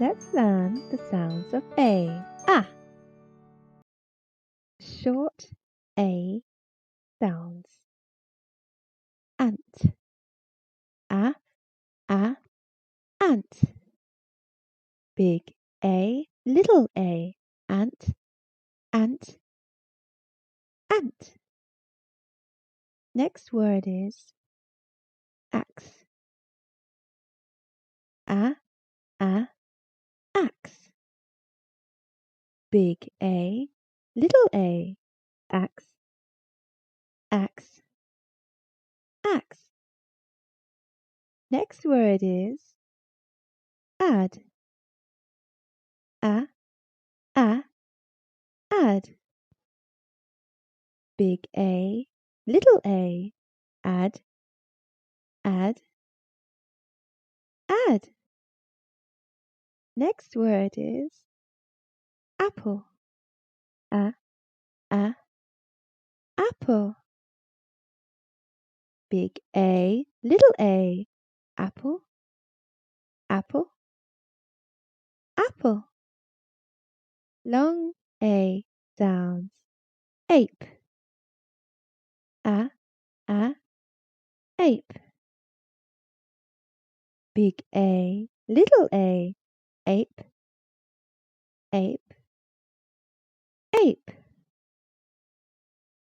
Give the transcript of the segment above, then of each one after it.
Let's learn the sounds of A. Ah. Short A sounds. Ant. A, ant. Big A, little a. Ant, ant, ant. Next word is axe. A, axe. Big A, little a. Axe, axe, axe. Next word is add. A, add. Big A, little a. Add, add, add. Next word is apple. A, apple. Big A, little a. Apple, apple, apple. Long A sounds. Ape. A, ape. Big A, little a. Ape, ape, ape.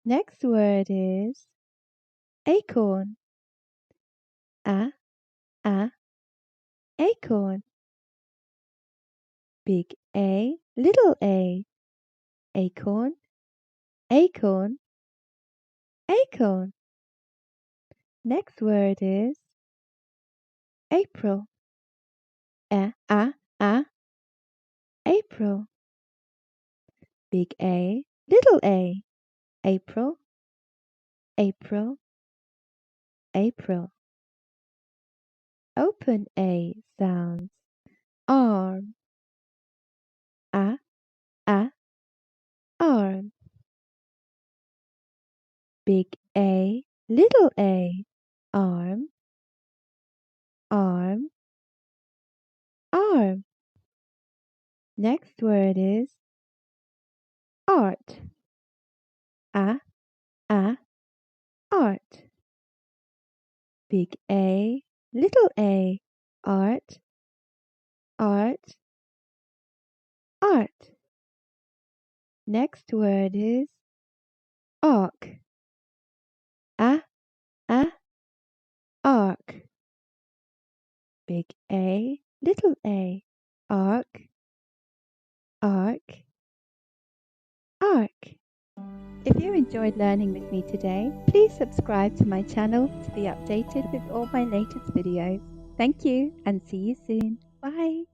Next word is acorn. A, acorn. Big A, little a. Acorn, acorn, acorn. Next word is April. A, April. Big A, little a. April, April, April. Open A sounds. Arm. A, arm. Big A, little a. Arm, arm, arm. Next word is art. A, art. Big A, little a. Art, art, art. Next word is arc. A, arc. Big A, little a. Arc, arc, arc. If you enjoyed learning with me today, please subscribe to my channel to be updated with all my latest videos. Thank you and see you soon. Bye.